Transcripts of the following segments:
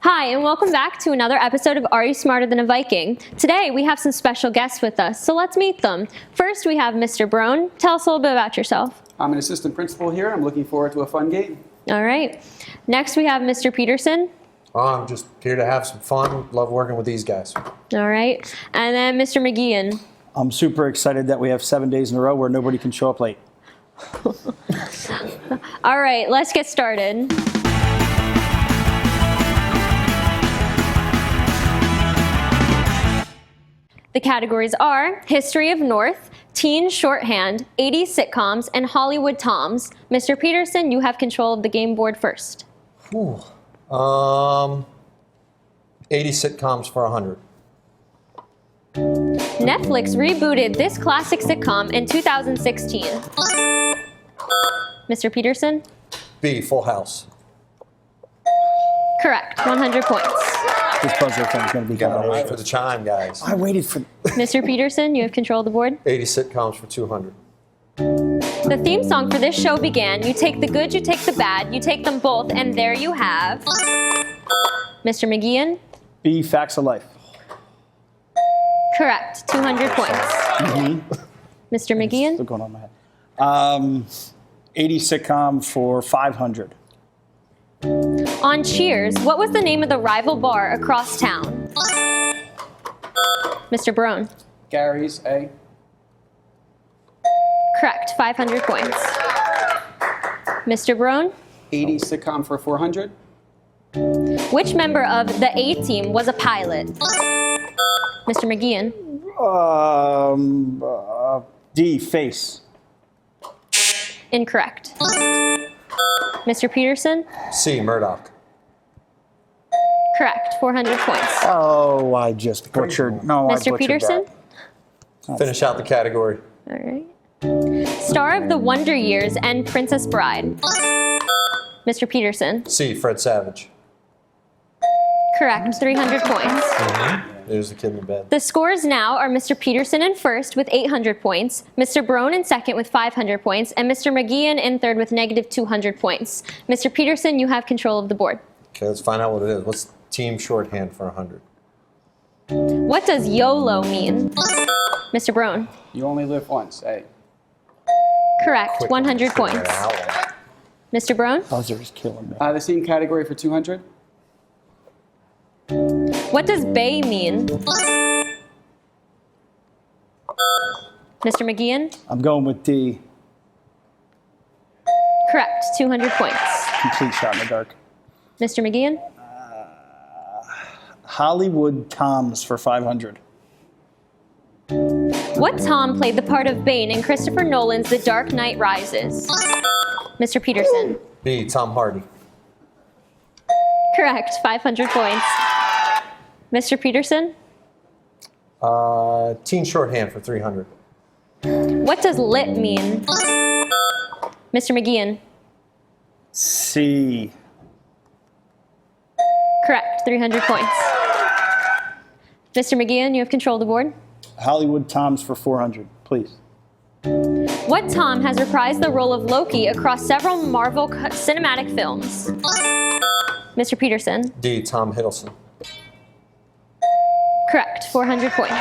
Hi, and welcome back to another episode of Are You Smarter Than a Viking? Today, we have some special guests with us, so let's meet them. First, we have Mr. Broan. Tell us a little bit about yourself. I'm an assistant principal here. I'm looking forward to a fun game. All right. Next, we have Mr. Peterson. I'm just here to have some fun. Love working with these guys. All right. And then Mr. McGeehan. I'm super excited that we have 7 days in a row where nobody can show up late. All right, let's get started. The categories are History of North, Teen Shorthand, 80s Sitcoms, and Hollywood Toms. Mr. Peterson, you have control of the game board first. 80 sitcoms for 100. Netflix rebooted this classic sitcom in 2016. Mr. Peterson? B, Full House. Correct, 100 points. This buzzer thing's going to be Gotta wait for the chime, guys. I waited for... Mr. Peterson, you have control of the board. 80 sitcoms for 200. The theme song for this show began, you take the good, you take the bad, you take them both, and there you have... Mr. McGeehan? B, Facts of Life. Correct, 200 points. Mr. McGeehan? Still going on my head. 80 sitcom for 500. On Cheers, what was the name of the rival bar across town? Mr. Broan? Gary's, A. Correct, 500 points. Mr. Broan? 80 sitcom for 400. Which member of the A-Team was a pilot? Mr. McGeehan? D, Face. Incorrect. Mr. Peterson? C, Murdoch. Correct, 400 points. Oh, I just butchered. No, I Mr. butchered Peterson? that. Finish out the category. All right. Star of the Wonder Years and Princess Bride. Mr. Peterson? C, Fred Savage. Correct, 300 points. There's the kid in the bed. The scores now are Mr. Peterson in first with 800 points, Mr. Broan in second with 500 points, and Mr. McGeehan in third with negative 200 points. Mr. Peterson, you have control of the board. Okay, let's find out what it is. What's team shorthand for 100? What does YOLO mean? Mr. Broan? You only live once, A. Correct, Quick 100 one, points. figure it out. Mr. Broan? Buzzer is killing me. The same category for 200. What does BAE mean? Mr. McGeehan? I'm going with D, Correct, 200 points. Complete Shot in the Dark. Mr. McGeehan? Hollywood Toms for 500. What Tom played the part of Bane in Christopher Nolan's The Dark Knight Rises? Mr. Peterson? B, Tom Hardy. Correct, 500 points. Mr. Peterson? Teen shorthand for 300. What does lit mean? Mr. McGeehan? C, Correct, 300 points. Mr. McGeehan, you have control of the board. Hollywood Toms for 400, please. What Tom has reprised the role of Loki across several Marvel cinematic films? Mr. Peterson? D, Tom Hiddleston. Correct, 400 points.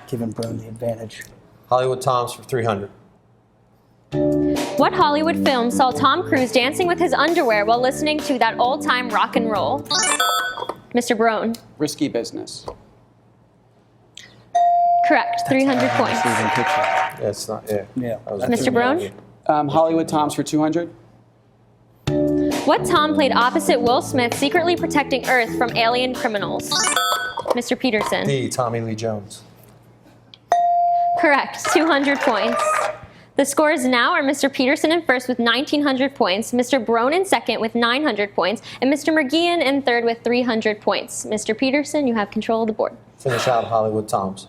Giving Brown the advantage. Hollywood Toms for 300. What Hollywood film saw Tom Cruise dancing with his underwear while listening to that old-time rock and roll? Mr. Broan? Risky Business. Correct, 300 points. Even picture. Yeah, it's not, yeah. Yeah. That was Mr. Broan? Hollywood Toms for 200. What Tom played opposite Will Smith secretly protecting Earth from alien criminals? Mr. Peterson? D, Tommy Lee Jones. Correct, 200 points. The scores now are Mr. Peterson in first with 1,900 points, Mr. Broan in second with 900 points, and Mr. McGeehan in third with 300 points. Mr. Peterson, you have control of the board. Finish out Hollywood Toms.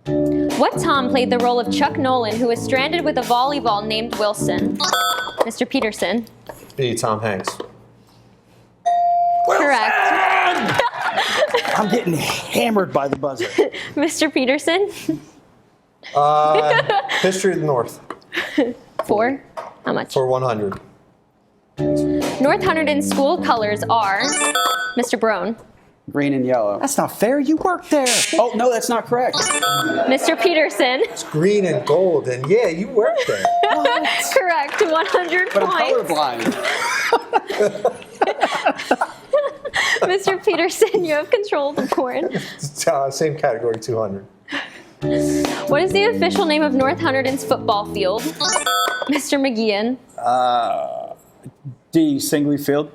What Tom played the role of Chuck Nolan, who was stranded with a volleyball named Wilson? Mr. Peterson? B, Tom Hanks. Correct. I'm getting hammered by the buzzer. Mr. Peterson? History of the North. 4. How much? For 100. North Hunterdon school colors are Mr. Broan. Green and yellow. That's not fair. You work there. Oh, no, that's not correct. Mr. Peterson. It's green and gold, and yeah, you work there. Correct. 100 But I'm points. colorblind. Mr. Peterson, you have control of the board. Same category, 200. What is the official name of North Hunterdon's football field? Mr. McGeehan. D. Singley Field.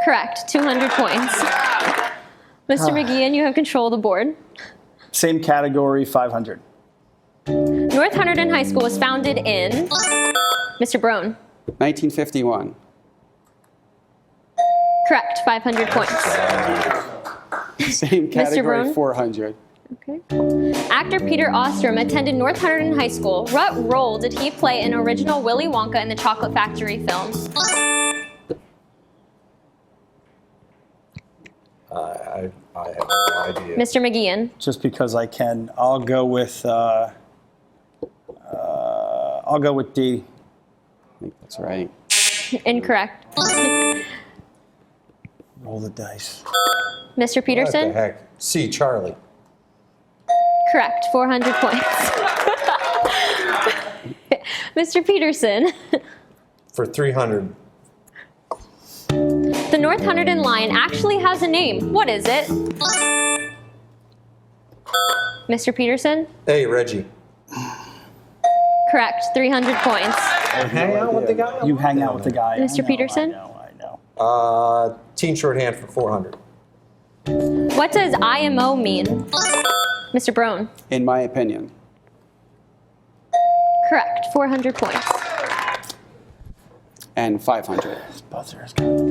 Correct. 200 points. Mr. McGeehan, you have control of the board. Same category, 500. North Hunterdon High School was founded in Mr. Broan. 1951. Correct. 500 points. Same category, Brown? 400. Okay. Actor Peter Ostrom attended North Hunterdon High School. What role did he play in original Willy Wonka and the Chocolate Factory film? I have no idea. Mr. McGeehan. Just because I can, I'll go with D. I think that's right. Incorrect. Roll the dice. Mr. What the Peterson. heck? C, Charlie. Correct. 400 points. Mr. Peterson. For 300. The North Hunterdon line actually has a name. What is it? Mr. Peterson. Hey, Reggie. Correct. 300 points. Hang out with the guy? You hang out with the guy. Mr. Peterson? I know. Teen shorthand for 400. What does IMO mean? Mr. Broan. In my opinion. Correct. 400 points. And 500. This buzzer is kind of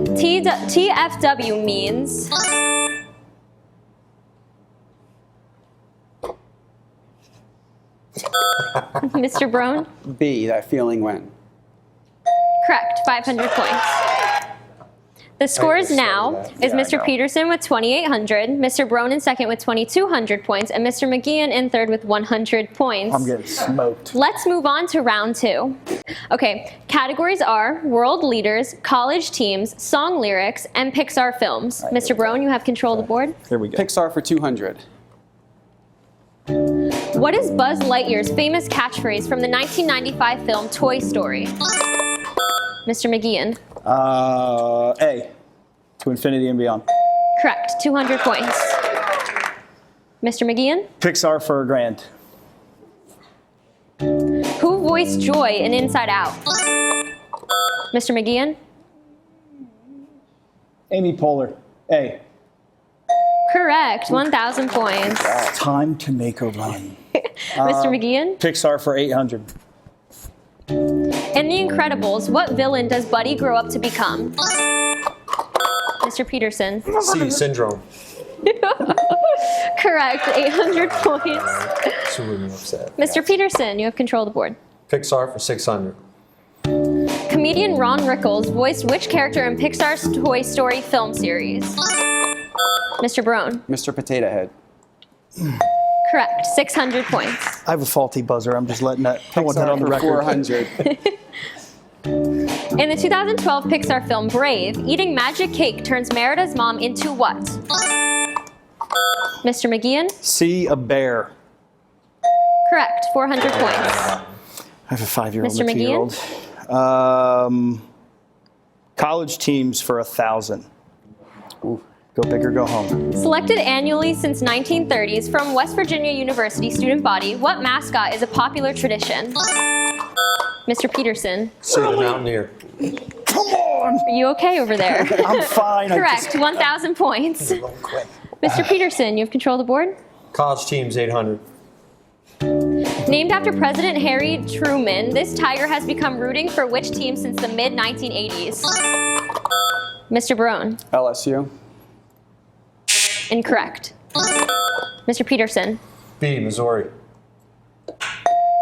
TFW means Mr. Broan. B, that feeling when. Correct. 500 points. The scores just now started that. is Yeah, I Mr. know. Peterson with 2,800, Mr. Broan in second with 2,200 points, and Mr. McGeehan in third with 100 points. I'm getting smoked. Let's move on to round two. Okay, categories are world leaders, college teams, song lyrics, and Pixar films. Mr. Broan, you have control of the board. Here we go. Pixar for 200. What is Buzz Lightyear's famous catchphrase from the 1995 film Toy Story? Mr. McGeehan. A. To infinity and beyond. Correct. 200 points. Mr. McGeehan. Pixar for a grand. Who voiced Joy in Inside Out? Mr. McGeehan. Amy Poehler. A. Correct. 1,000 points. Time to make a run. Mr. McGeehan. Pixar for 800. In The Incredibles, what villain does Buddy grow up to become? Mr. Peterson. C, Syndrome. Correct. 800 points. Super upset. Mr. Peterson, you have control of the board. Pixar for 600. Comedian Ron Rickles voiced which character in Pixar's Toy Story film series? Mr. Broan. Mr. Potato Head. Correct. 600 points. I have a faulty buzzer. I'm just letting that. I want that Pixar on the for record. 400. In the 2012 Pixar film Brave, eating magic cake turns Merida's mom into what? Mr. McGeehan? C. A bear. Correct. 400 points. I have a 5-year-old Mr. and a McGeehan? 2-year-old. College teams for 1,000. Ooh. Go big or go home. Selected annually since 1930s from West Virginia University student body, what mascot is a popular tradition? Mr. Peterson. C, the Mountaineer. Come on! Are you okay over there? I'm fine. Correct. 1,000 points. Mr. Peterson, you have control of the board. College teams, 800. Named after President Harry Truman, this tiger has become rooting for which team since the mid-1980s? Mr. Broan. LSU. Incorrect. Mr. Peterson. B, Missouri.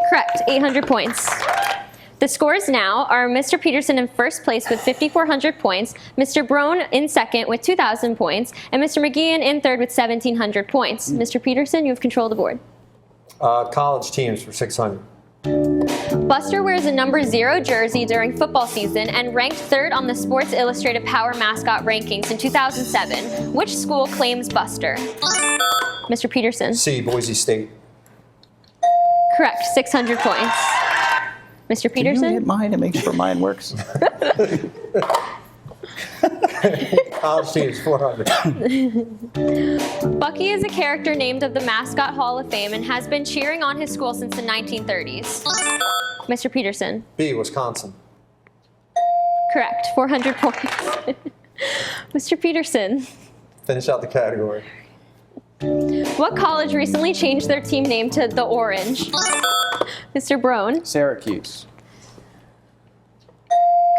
Correct. 800 points. The scores now are Mr. Peterson in first place with 5,400 points, Mr. Broan in second with 2,000 points, and Mr. McGeehan in third with 1,700 points. Mr. Peterson, you have control of the board. College teams for 600. Buster wears a number 0 jersey during football season and ranked 3rd on the Sports Illustrated Power Mascot rankings in 2007. Which school claims Buster? Mr. Peterson. C, Boise State. Correct, 600 points. Mr. Can you hit Peterson. mine and make sure mine works? College team is 400. Bucky is a character named of the Mascot Hall of Fame and has been cheering on his school since the 1930s. Mr. Peterson. B, Wisconsin. Correct, 400 points. Mr. Peterson. Finish out the category. What college recently changed their team name to the Orange? Mr. Broan. Syracuse.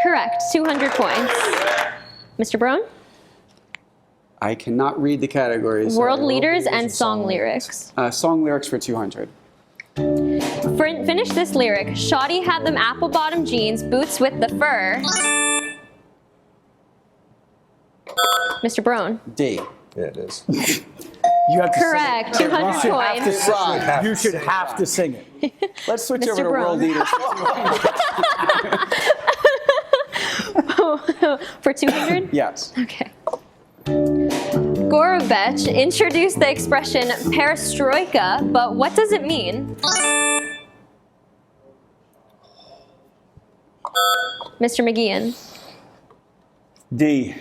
Correct, 200 points. Mr. Broan. I cannot read the categories. World World leaders leaders and and song song lyrics. Song lyrics for 200. Finish this lyric. Shoddy had them apple-bottom jeans, boots with the fur. Mr. Broan. D. Yeah, it is. You have to Correct, sing it. 200 You should have to points. sing Right. it. You should have to sing it. Let's switch Mr. over to Brown. world leaders for 200. For 200? Yes. Okay. Gorovech introduced the expression perestroika, but what does it mean? Mr. McGeehan. D.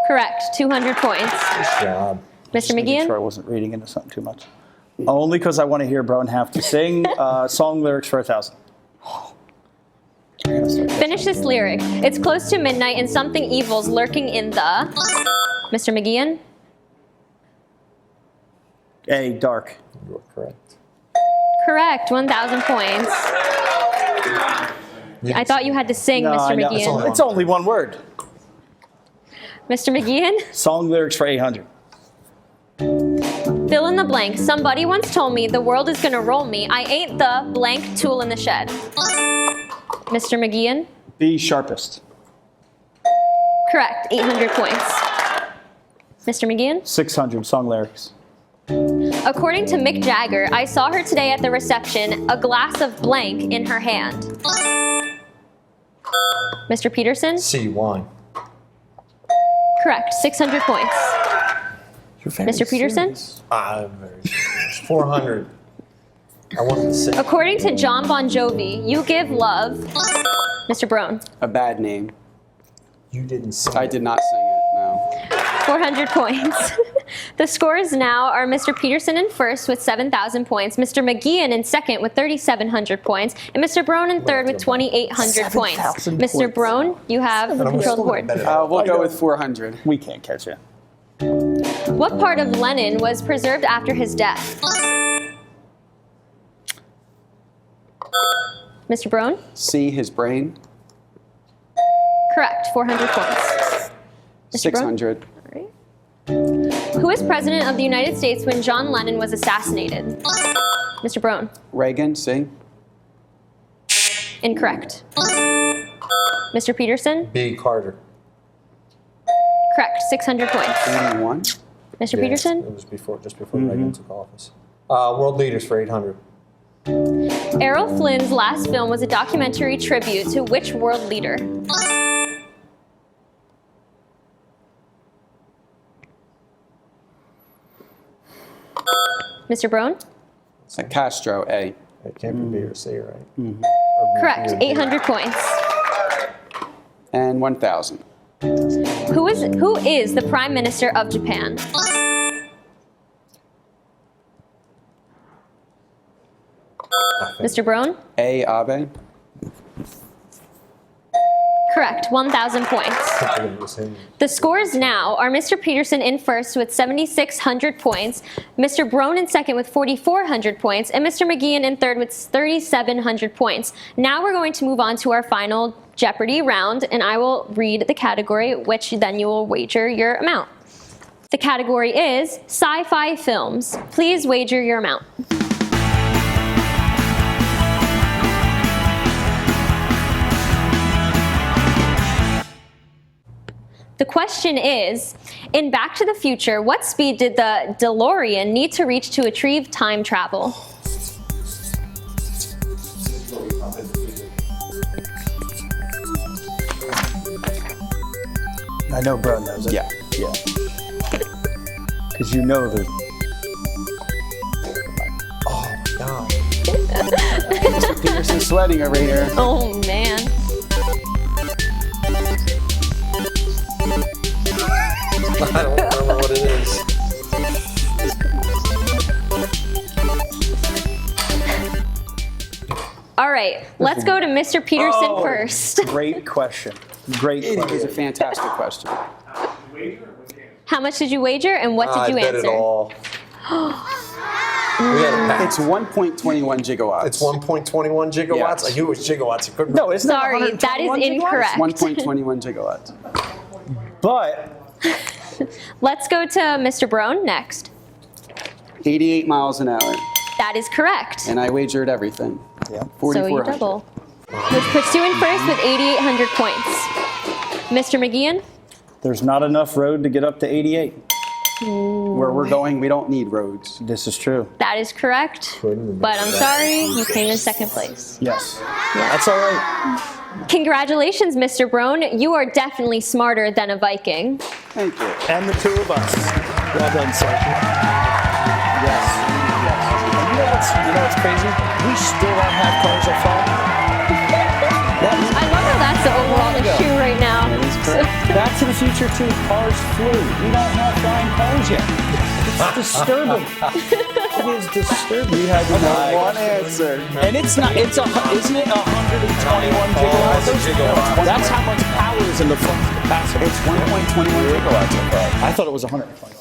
Correct, 200 points. Good job. Mr. Making sure I McGeehan. wasn't reading into something too much. Only because I want to hear Broan have to sing song lyrics for 1,000. Finish this lyric. It's close to midnight and something evil's lurking in the... Mr. McGeehan. A, dark. You are correct. Correct, 1,000 points. I thought you had to sing, No, Mr. I know. McGeehan. It's only one word. Mr. McGeehan. Song lyrics for 800. Fill in the blank. Somebody once told me the world is gonna roll me. I ain't the blank tool in the shed. Mr. McGeehan. B, sharpest. Correct, 800 points. Mr. McGeehan. 600 song lyrics. According to Mick Jagger, I saw her today at the reception, a glass of blank in her hand. Mr. Peterson. C, wine. Correct, 600 points. Mr. Peterson. I'm very serious. 400. I wanted to say. According to John Bon Jovi, you give love. Mr. Broan. A bad name. You didn't say. I did not sing it, no. 400 points. The scores now are Mr. Peterson in first with 7,000 points, Mr. McGeehan in second with 3,700 points, and Mr. Broan in third with 2,800 points. 7,000 Mr. points. Broan, you have But I'm control of the still board. better. We'll go with 400. We can't catch you. What part of Lenin was preserved after his death? Mr. Broan? C, his brain. Correct, 400 points. Mr. Brown? 600. All right. Who was president of the United States when John Lennon was assassinated? Mr. Broan? Reagan, C. Incorrect. Mr. Peterson? B, Carter. Correct, 600 points. 81. Mr. Yes, Peterson? It was just before Reagan took office. World leaders for 800. Errol Flynn's last film was a documentary tribute to which world leader? Mr. Broan? Castro, A. It can't be B or C, right? Correct, Or B. 800 points. And 1,000. Who is the Prime Minister of Japan? Mr. Broan? A, Abe. Correct, 1,000 points. I think it was him. The scores now are Mr. Peterson in first with 7,600 points, Mr. Broan in second with 4,400 points, and Mr. McGeehan in third with 3,700 points. Now we're going to move on to our final Jeopardy round, and I will read the category, which then you will wager your amount. The category is sci-fi films. Please wager your amount. The question is, in Back to the Future, what speed did the DeLorean need to reach to achieve time travel? I know Broan knows it. Yeah. Yeah. Because you know the. Oh my God. Mr. Peterson's sweating over here. Oh, man. I don't remember what it is. All right, let's go to Mr. Peterson first. Great question. Great It question. is a fantastic question. How much did you wager and what did you I bet answer? it all. We had a pass. It's 1.21 gigawatts. It's 1.21 gigawatts. Yes. I knew it was gigawatts. I couldn't. No, it's not. Sorry, that is 121 gigawatts? incorrect. 1.21 gigawatts. But Let's go to Mr. Broan next. 88 miles an hour. That is correct. And I wagered everything. yeah. So you 4,400. double. Which puts you in first with 8,800 points. Mr. McGeehan? There's not enough road to get up to 88. Where we're going, we don't need roads. This is true. That is correct. But I'm sorry, you came in second place. Yes. Yeah. That's all right. Congratulations, Mr. Broan. You are definitely smarter than a Viking. Thank you. And the two of us. Well done, sir. Yes. Yes. And you know what's crazy? We still don't have cars that fly. I love how that's the overall issue right now. Back to the Future 2, cars flew. We don't have flying cars yet. It's disturbing. It is disturbing. You had One answer. and it's not. It's isn't it 121 gigawatts? That's how much power is in the front capacitor. It's 1.21 gigawatts. I thought it was 120.